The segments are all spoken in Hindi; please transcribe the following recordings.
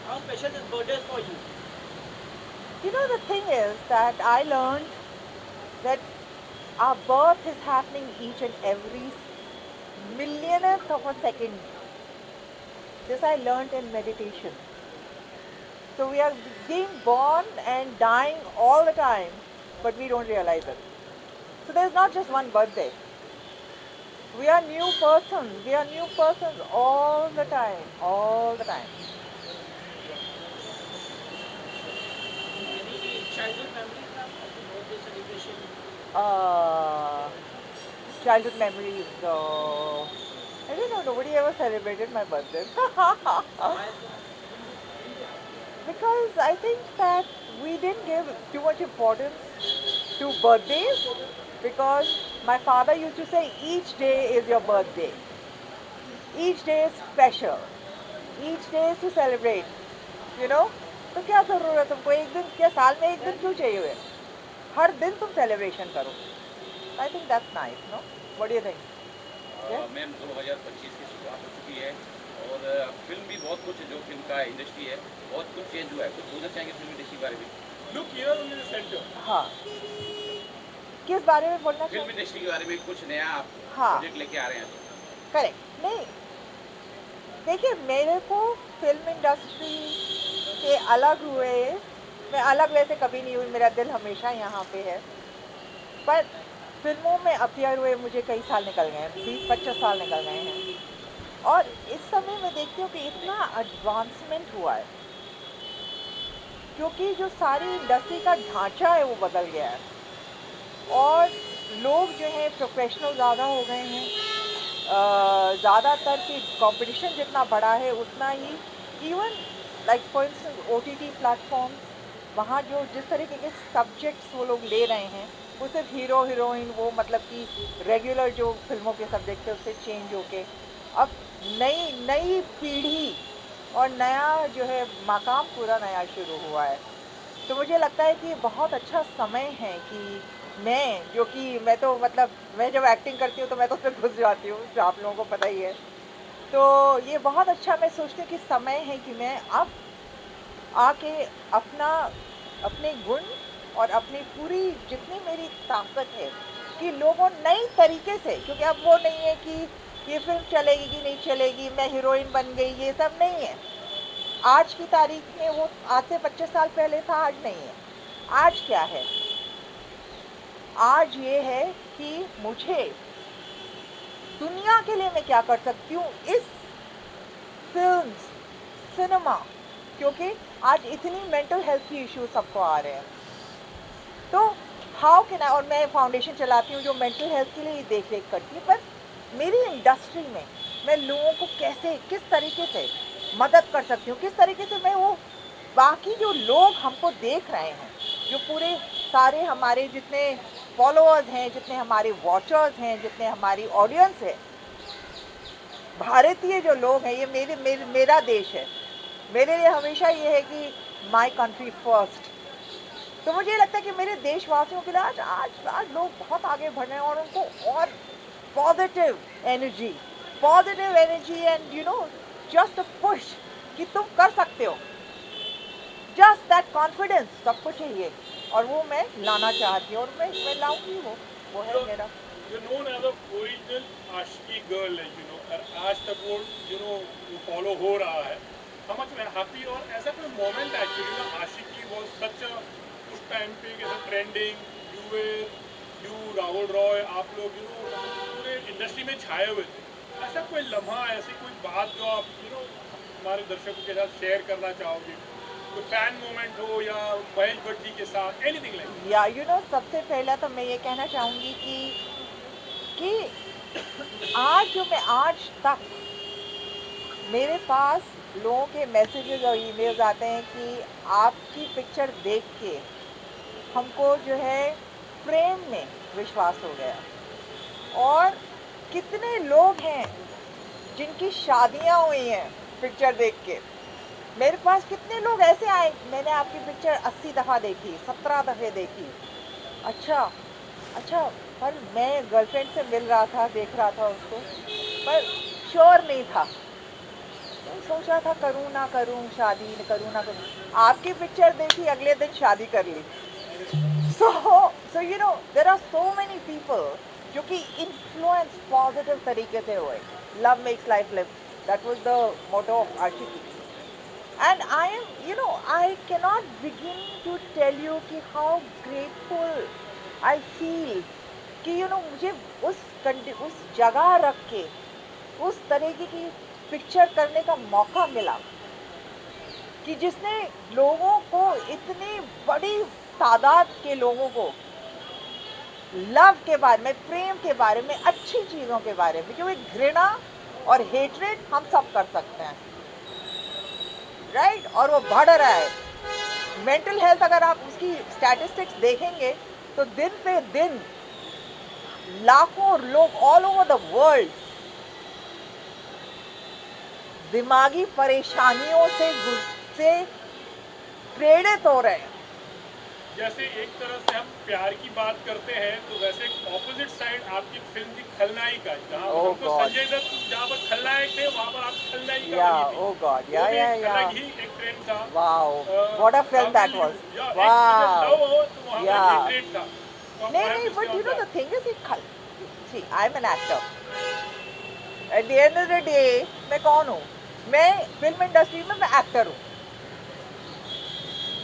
how special this birthday is for you? You know, the thing is that I learned that our birth is happening each and every millionth of a second. This I learned in meditation. So we are being born and dying all the time, but we don't realize it. So there's not just one birthday. We are new persons. We are new persons all the time. All the time. Any childhood memories, ma'am, of the birthday celebration? Uh, childhood memories. I don't know. Nobody ever celebrated my birthday. Why is that? Because I think that we didn't give too much importance to birthdays because my father used to say each day is your birthday. Each day is special. Each day is to celebrate. You know? तो क्या ज़रूरत है तुमको एक दिन क्या साल में एक दिन क्यों चाहिए हुए हर दिन तुम सेलिब्रेशन करो I think that's nice know what do you think yes ma'am 2025 की शुरुआत हो चुकी है और फिल्म भी बहुत कुछ जो फिल्म का इंडस्ट्री है बहुत कुछ चेंज हुआ है कुछ बोलना चाहेंगे फिल्म इंडस्ट्री के बारे में Look here in the center. हाँ किस बारे में बोलना फिल्म चाहिए इंडस्ट्री के बारे में कुछ नया आप हाँ प्रोजेक्ट लेके आ रहे हैं करेक्ट नहीं देखिए मेरे को फिल्म इंडस्ट्री से अलग हुए मैं अलग वैसे कभी नहीं हुई मेरा दिल हमेशा यहाँ पे है पर फिल्मों में अपीयर हुए मुझे कई साल निकल गए हैं 20-25 साल निकल गए हैं और इस समय मैं देखती हूँ कि इतना एडवांसमेंट हुआ है क्योंकि जो सारी इंडस्ट्री का ढांचा है वो बदल गया है और लोग जो है प्रोफेशनल ज़्यादा हो गए हैं ज़्यादातर की कंपटीशन जितना बड़ा है उतना ही even like for instance OTT platforms वहाँ जो जिस तरीके के सब्जेक्ट्स वो लोग ले रहे हैं वो सिर्फ हीरो हीरोइन वो मतलब कि रेगुलर जो फिल्मों के सब्जेक्ट थे उससे चेंज होके अब नई नई पीढ़ी और नया जो है मकाम पूरा नया शुरू हुआ है तो मुझे लगता है कि बहुत अच्छा समय है कि मैं जो कि मैं तो मतलब मैं जब एक्टिंग करती हूँ तो मैं तो उसमें घुस जाती हूँ जो आप लोगों को पता ही है तो ये बहुत अच्छा मैं सोचती हूँ कि समय है कि मैं अब आके अपना अपने गुण और अपनी पूरी जितनी मेरी ताकत है कि लोगों नई तरीके से क्योंकि अब वो नहीं है कि ये फिल्म चलेगी कि नहीं चलेगी मैं हीरोइन बन गई ये सब नहीं है आज की तारीख में वो आज से 25 साल पहले था आज नहीं है आज क्या है आज ये है कि मुझे दुनिया के लिए मैं क्या कर सकती हूँ इस फिल्म सिनेमा क्योंकि आज इतनी मेंटल हेल्थ की इश्यू सबको आ रहे हैं तो हाउ कैन आई और मैं फाउंडेशन चलाती हूँ जो मेंटल हेल्थ के लिए देख रेख करती है पर मेरी इंडस्ट्री में मैं लोगों को कैसे किस तरीके से मदद कर सकती हूँ किस तरीके से मैं वो बाकी जो लोग हमको देख रहे हैं जो पूरे सारे हमारे जितने फॉलोअर्स हैं जितने हमारे वॉचर्स हैं जितने हमारी ऑडियंस है भारतीय जो लोग हैं ये मेरा देश है मेरे लिए हमेशा ये है कि माय कंट्री फर्स्ट तो मुझे लगता है कि मेरे देशवासियों के लिए आज आज आज लोग बहुत आगे बढ़ रहे हैं और उनको और positive energy and you know just push कि तुम कर सकते हो जस्ट दैट कॉन्फिडेंस सबको चाहिए और वो मैं लाना चाहती हूँ और मैं लाऊंगी वो है मेरा You're known as a original Ashki girl, like और आज तक वो फॉलो हो रहा है. How much happy और ऐसा कोई मोमेंट एक्चुअली ना आशिकी वाज सच अ उस टाइम पे कैसे ट्रेंडिंग यू राहुल रॉय आप लोग पूरे इंडस्ट्री में छाए हुए थे. ऐसा कोई लम्हा ऐसी कोई बात जो आप हमारे दर्शकों के साथ शेयर करना चाहोगे कोई फैन मोमेंट हो या महेश भट्ट जी के साथ एनीथिंग लाइक या सबसे पहला तो मैं ये कहना चाहूँगी कि आज तक मेरे पास लोगों के मैसेजेस और ईमेल्स आते हैं कि आपकी पिक्चर देख के हमको जो है प्रेम में विश्वास हो गया और कितने लोग हैं जिनकी शादियां हुई हैं पिक्चर देख के मेरे पास कितने लोग ऐसे आए मैंने आपकी पिक्चर 80 दफ़ा देखी 17 दफ़े देखी अच्छा पर मैं गर्लफ्रेंड से मिल रहा था देख रहा था उसको पर श्योर नहीं था सोचा था करूँ ना करूँ शादी, करूँ ना करूँ, आपकी पिक्चर देखी अगले दिन शादी कर ली। So, so you know, there are so many people जो कि influence positive तरीके से हुए. Love makes life live. That was the motto of Ashiki. And I am, you know, I cannot begin to tell you कि how grateful I feel कि you know मुझे उस जगह रख के उस तरीके की पिक्चर करने का मौका मिला कि जिसने लोगों को, इतनी बड़ी तादाद के लोगों को लव के बारे में, प्रेम के बारे में, अच्छी चीज़ों के बारे में, क्योंकि घृणा और हेट्रेड हम सब कर सकते हैं, राइट? और वो बढ़ रहा है। मेंटल हेल्थ अगर आप उसकी स्टैटिस्टिक्स देखेंगे तो दिन पे दिन लाखों लोग ऑल ओवर द वर्ल्ड दिमागी परेशानियों से प्रेरित हो रहे हैं। जैसे एक तरह से हम प्यार की बात करते हैं तो वैसे एक ऑपोजिट साइड आपकी फिल्म थी खलनायिका, जहाँ Oh हमको God. संजय दत्त जहाँ पर खलनायक थे वहाँ पर आप खलनायिका Yeah, बनी थी। oh God, वो yeah, भी yeah, एक yeah. अलग ही एक ट्रेंड था। Wow, what a film that was. एक Wow. लव हो तो वहाँ पर Yeah. हेट्रेड था। तो नहीं नहीं, but you know the thing is, see, I'm an actor. At the end of the day, मैं कौन हूँ? मैं फिल्म इंडस्ट्री में मैं एक्टर हूँ।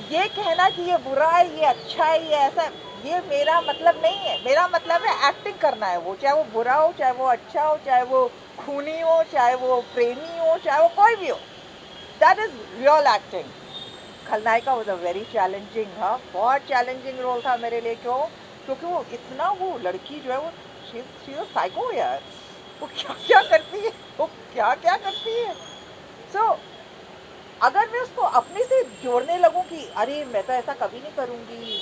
ये कहना कि ये बुरा है, ये अच्छा है, ये ऐसा, ये मेरा मतलब नहीं है। मेरा मतलब है एक्टिंग करना है, वो चाहे वो बुरा हो, चाहे वो अच्छा हो, चाहे वो खूनी हो, चाहे वो प्रेमी हो, चाहे वो कोई भी हो। That is real acting. Khalnayika was a very challenging, हाँ, बहुत चैलेंजिंग रोल था मेरे लिए। क्यों? क्योंकि वो इतना, वो लड़की जो है वो शी इज साइको यार। वो क्या क्या करती है, वो क्या क्या करती है। सो अगर मैं उसको अपने से जोड़ने लगूं कि अरे मैं तो ऐसा कभी नहीं करूंगी,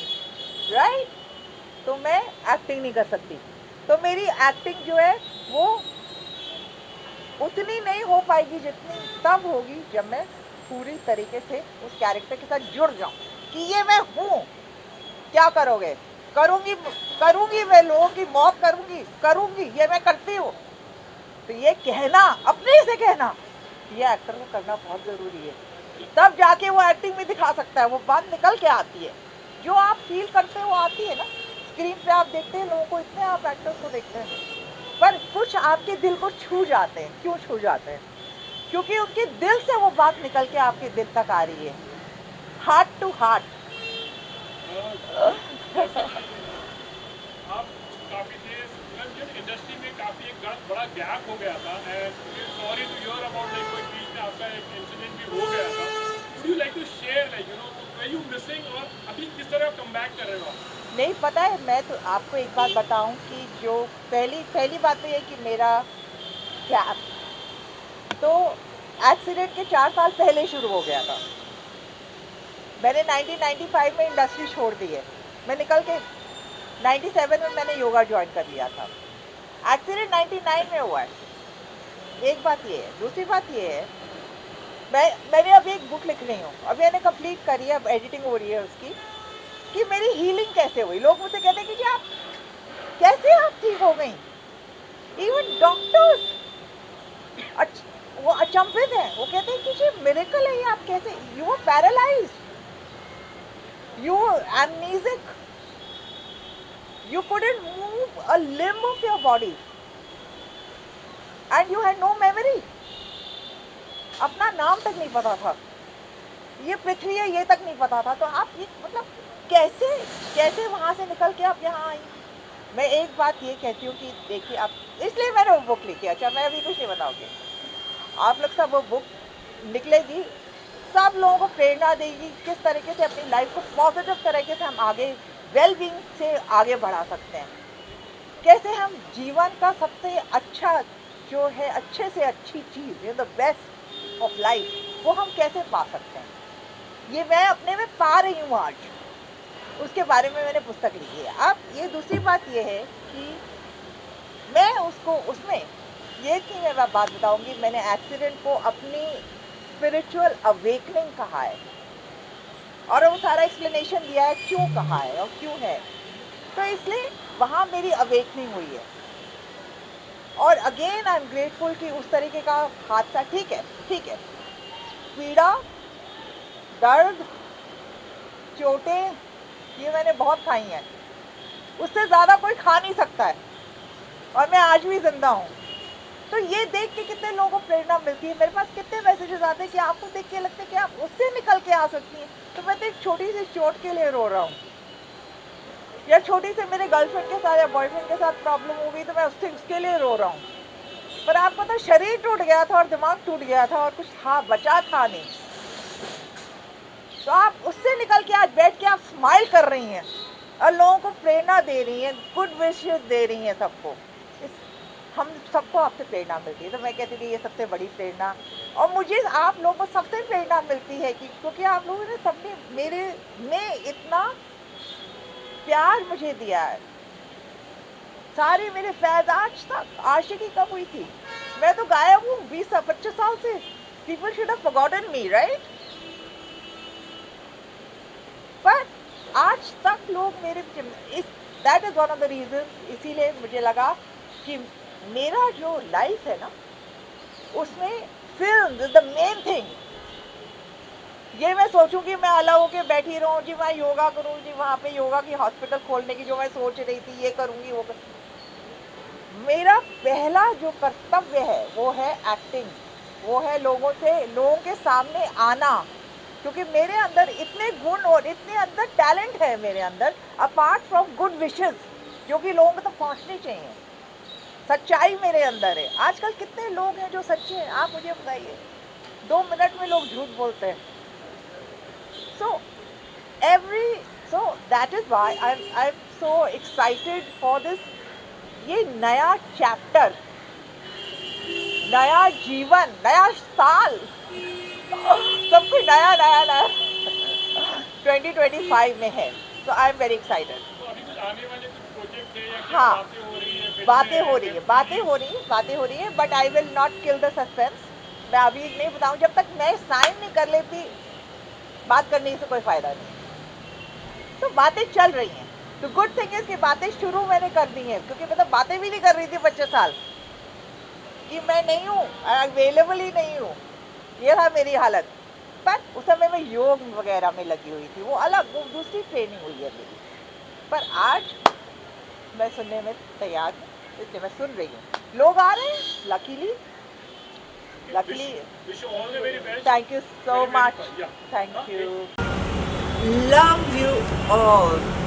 राइट, तो मैं एक्टिंग नहीं कर सकती। तो मेरी एक्टिंग जो है वो उतनी नहीं हो पाएगी जितनी तब होगी जब मैं पूरी तरीके से उस कैरेक्टर के साथ जुड़ जाऊं कि ये मैं हूँ। क्या करोगे? करूंगी मैं लोगों की मौत करूंगी, ये मैं करती हूँ। तो ये कहना, अपने से कहना, ये एक्टर को करना बहुत ज़रूरी है। तब जाके वो एक्टिंग में दिखा सकता है, वो बात निकल के आती है। जो आप फील करते हैं वो आती है ना। स्क्रीन पे आप देखते हैं लोगों को, इतने आप एक्टर्स को देखते हैं, पर कुछ आपके दिल को छू जाते हैं। क्यों छू जाते हैं? क्योंकि उनके दिल से वो बात निकल के आपके दिल तक आ रही है, हार्ट टू हार्ट। आप काफ़ी देर फिल्म इंडस्ट्री में काफ़ी एक बड़ा गैप हो गया था, and sorry to hear about like कोई बीच में आपका एक इंसिडेंट भी हो गया था। Would you like to share like you know where you missing, और अभी किस तरह कम बैक कर रहे हो आप? नहीं, पता है, मैं तो आपको एक बात बताऊं कि जो पहली बात तो ये कि मेरा गैप तो एक्सीडेंट के 4 साल पहले शुरू हो गया था। मैंने 1995 में इंडस्ट्री छोड़ दी है। मैं निकल के 97 में मैंने योगा ज्वाइन कर लिया था। एक्सीडेंट 99 में हुआ है। एक बात ये है। दूसरी बात ये है, मैंने अभी एक बुक लिख रही हूँ, अभी मैंने कंप्लीट करी है, अब एडिटिंग हो रही है उसकी, कि मेरी हीलिंग कैसे हुई। लोग मुझसे कहते हैं कि आप कैसे आप ठीक हो गई। इवन डॉक्टर्स वो अचंभित हैं। वो कहते हैं कि ये मिरेकल है, ये आप कैसे, you were paralysed, you were amnesic, you couldn't move a limb of your body and you had no memory, अपना नाम तक नहीं पता था, ये पृथ्वी है ये तक नहीं पता था। तो आप ये मतलब कैसे वहाँ से निकल के आप यहाँ आई। मैं एक बात ये कहती हूँ कि देखिए, आप, इसलिए मैंने वो बुक लिखी। अच्छा, मैं अभी कुछ नहीं बताऊँगी, आप लोग सब वो बुक निकलेगी, सब लोगों को प्रेरणा देगी किस तरीके से अपनी लाइफ को पॉजिटिव तरीके से हम आगे वेल बीइंग से आगे बढ़ा सकते हैं, कैसे हम जीवन का सबसे अच्छा जो है, अच्छे से अच्छी चीज़, द बेस्ट ऑफ लाइफ, वो हम कैसे पा सकते हैं। ये मैं अपने में पा रही हूँ आज, उसके बारे में मैंने पुस्तक लिखी है। अब ये दूसरी बात ये है कि मैं उसमें ये कि मैं बात बताऊँगी, मैंने एक्सीडेंट को अपनी स्पिरिचुअल अवेकनिंग कहा है, और वो सारा एक्सप्लेनेशन दिया है क्यों कहा है और क्यों है। तो इसलिए वहाँ मेरी अवेकनिंग हुई है। और अगेन आई एम ग्रेटफुल कि उस तरीके का हादसा, ठीक है, पीड़ा, दर्द, चोटें, ये मैंने बहुत खाई हैं, उससे ज़्यादा कोई खा नहीं सकता है, और मैं आज भी ज़िंदा हूँ। तो ये देख के कितने लोगों को प्रेरणा मिलती है। मेरे पास कितने मैसेजेस आते हैं कि आपको देख के लगता है कि आप उससे निकल के आ सकती हैं। तो मैं तो एक छोटी सी चोट के लिए रो रहा हूँ, या छोटी से मेरे गर्लफ्रेंड के साथ या बॉयफ्रेंड के साथ प्रॉब्लम हो गई तो मैं उसके लिए रो रहा हूँ। पर आपको तो शरीर टूट गया था और दिमाग टूट गया था और कुछ था बचा था नहीं, तो आप उससे निकल के आज बैठ के आप स्माइल कर रही हैं और लोगों को प्रेरणा दे रही हैं, गुड विशेस दे रही हैं सबको। हम सबको आपसे प्रेरणा मिलती है, तो मैं कहती थी ये सबसे बड़ी प्रेरणा। और मुझे आप लोगों को सबसे प्रेरणा मिलती है कि क्योंकि आप लोगों ने सबने मेरे में इतना प्यार मुझे दिया है। सारे मेरे फैज आज तक आशिकी कब हुई थी, मैं तो गायब हूँ 20-25 साल से। People should have forgotten me, right? पर आज तक लोग मेरे that is one of the reason. इसीलिए मुझे लगा कि मेरा जो लाइफ है ना, उसमें film is the main thing. ये मैं सोचूं कि मैं अलग होकर बैठी रहूं जी, मैं योगा करूं जी, वहाँ पे योगा की हॉस्पिटल खोलने की जो मैं सोच रही थी, ये करूंगी वो मेरा पहला जो कर्तव्य है वो है एक्टिंग, वो है लोगों के सामने आना, क्योंकि मेरे अंदर इतने गुण और इतने अंदर टैलेंट है मेरे अंदर, अपार्ट फ्रॉम गुड विशेस जो कि लोगों तक पहुंचनी चाहिए। सच्चाई मेरे अंदर है। आजकल कितने लोग हैं जो सच्चे हैं, आप मुझे बताइए। 2 मिनट में लोग झूठ बोलते हैं। So that is why I'm so excited for this, ये नया चैप्टर, नया जीवन, नया साल, सब कुछ नया 2025 में है। So I'm very excited. तो अभी कुछ आने वाले कुछ प्रोजेक्ट है या क्या हाँ, बातें हो रही है? बातें हो रही है, but I will not kill the suspense. मैं अभी नहीं बताऊं, जब तक मैं साइन नहीं कर लेती बात करने से कोई फायदा नहीं। तो बातें चल रही हैं, तो गुड थिंग इज कि बातें शुरू मैंने कर दी हैं, क्योंकि मैं तो बातें भी नहीं कर रही थी 25 साल कि मैं नहीं हूँ, अवेलेबल ही नहीं हूँ, ये था मेरी हालत। पर उस समय मैं योग वगैरह में लगी हुई थी, वो अलग, वो दूसरी ट्रेनिंग हुई है मेरी। पर आज मैं सुनने में तैयार हूँ, इसलिए मैं सुन रही हूँ। लोग आ रहे हैं, luckily. Wish you all the very best. Thank you so Very, very much. fun. Yeah. Thank Okay. you. Love you all.